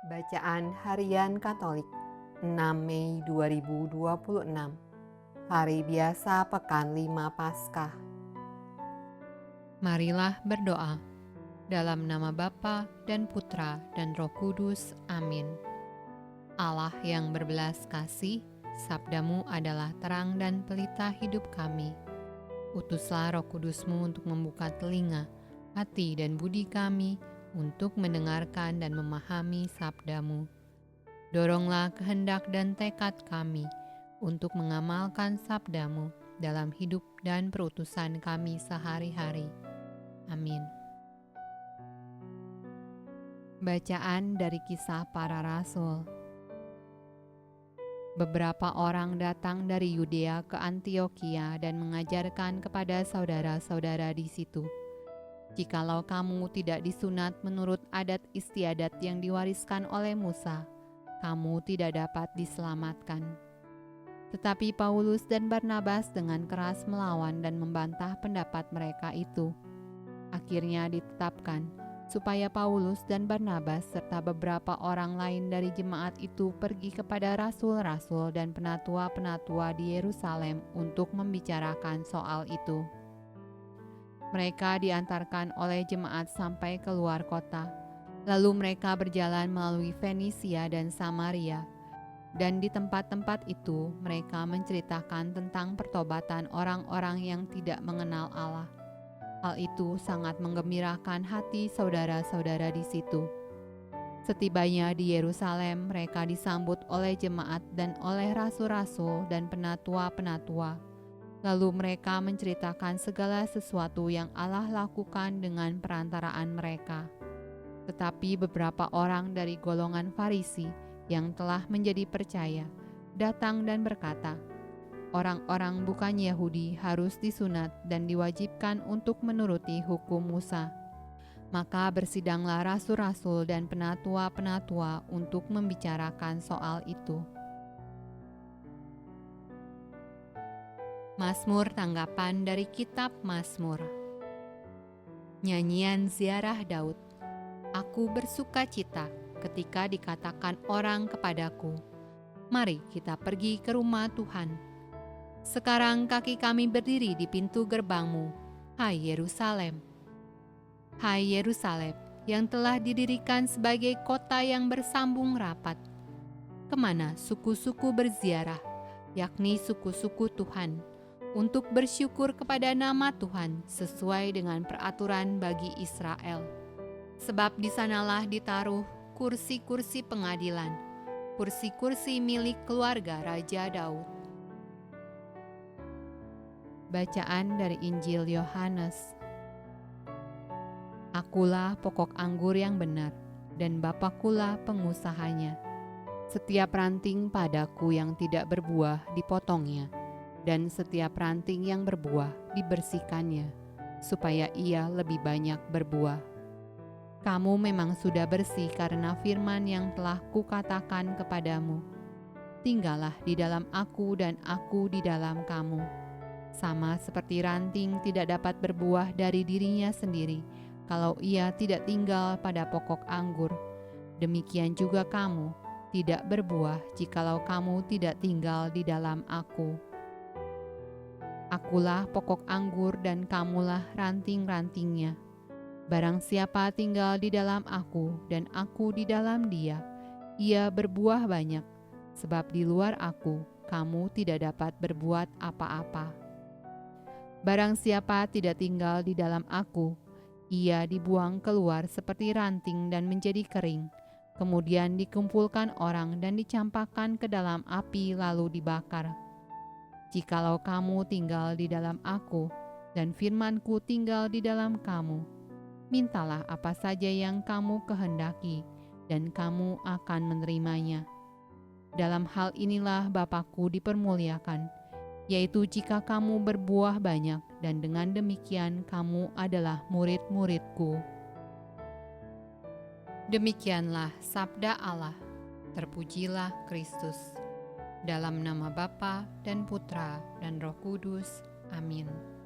Bacaan Harian Katolik 6 Mei 2026, Hari Biasa Pekan 5 Paskah. Marilah berdoa. Dalam nama Bapa dan Putra dan Roh Kudus. Amin. Allah yang berbelas kasih, sabdamu adalah terang dan pelita hidup kami. Utuslah Roh Kudusmu untuk membuka telinga, hati dan budi kami untuk mendengarkan dan memahami sabdamu. Doronglah kehendak dan tekad kami untuk mengamalkan sabdamu dalam hidup dan perutusan kami sehari-hari. Amin. Bacaan dari Kisah Para Rasul. Beberapa orang datang dari Yudea ke Antiokhia dan mengajarkan kepada saudara-saudara di situ, "Jikalau kamu tidak disunat menurut adat istiadat yang diwariskan oleh Musa, kamu tidak dapat diselamatkan." Tetapi Paulus dan Barnabas dengan keras melawan dan membantah pendapat mereka itu. Akhirnya ditetapkan supaya Paulus dan Barnabas serta beberapa orang lain dari jemaat itu pergi kepada rasul-rasul dan penatua-penatua di Yerusalem untuk membicarakan soal itu. Mereka diantarkan oleh jemaat sampai keluar kota. Lalu mereka berjalan melalui Fenisia dan Samaria. Dan di tempat-tempat itu mereka menceritakan tentang pertobatan orang-orang yang tidak mengenal Allah. Hal itu sangat menggembirakan hati saudara-saudara di situ. Setibanya di Yerusalem, mereka disambut oleh jemaat dan oleh rasul-rasul dan penatua-penatua. Lalu mereka menceritakan segala sesuatu yang Allah lakukan dengan perantaraan mereka. Tetapi beberapa orang dari golongan Farisi yang telah menjadi percaya datang dan berkata, "Orang-orang bukan Yahudi harus disunat dan diwajibkan untuk menuruti hukum Musa." Maka bersidanglah rasul-rasul dan penatua-penatua untuk membicarakan soal itu. Mazmur tanggapan dari Kitab Mazmur. Nyanyian ziarah Daud. Aku bersuka cita ketika dikatakan orang kepadaku, "Mari kita pergi ke rumah Tuhan." Sekarang kaki kami berdiri di pintu gerbangmu, hai Yerusalem. Hai Yerusalem, yang telah didirikan sebagai kota yang bersambung rapat. Kemana suku-suku berziarah, yakni suku-suku Tuhan, untuk bersyukur kepada nama Tuhan sesuai dengan peraturan bagi Israel. Sebab di sanalah ditaruh kursi-kursi pengadilan, kursi-kursi milik keluarga Raja Daud. Bacaan dari Injil Yohanes. Akulah pokok anggur yang benar, dan Bapakulah pengusahanya. Setiap ranting padaku yang tidak berbuah dipotongnya, dan setiap ranting yang berbuah dibersihkannya, supaya ia lebih banyak berbuah. Kamu memang sudah bersih karena firman yang telah kukatakan kepadamu. Tinggallah di dalam aku dan aku di dalam kamu. Sama seperti ranting tidak dapat berbuah dari dirinya sendiri kalau ia tidak tinggal pada pokok anggur, demikian juga kamu tidak berbuah jikalau kamu tidak tinggal di dalam aku. Akulah pokok anggur dan kamulah ranting-rantingnya. Barang siapa tinggal di dalam aku dan aku di dalam dia, ia berbuah banyak, sebab di luar aku kamu tidak dapat berbuat apa-apa. Barang siapa tidak tinggal di dalam aku, ia dibuang keluar seperti ranting dan menjadi kering, kemudian dikumpulkan orang dan dicampakkan ke dalam api lalu dibakar. Jikalau kamu tinggal di dalam aku, dan firman-Ku tinggal di dalam kamu, mintalah apa saja yang kamu kehendaki, dan kamu akan menerimanya. Dalam hal inilah Bapa-Ku dipermuliakan, yaitu jika kamu berbuah banyak, dan dengan demikian kamu adalah murid-murid-Ku. Demikianlah sabda Allah. Terpujilah Kristus. Dalam nama Bapa dan Putra dan Roh Kudus. Amin.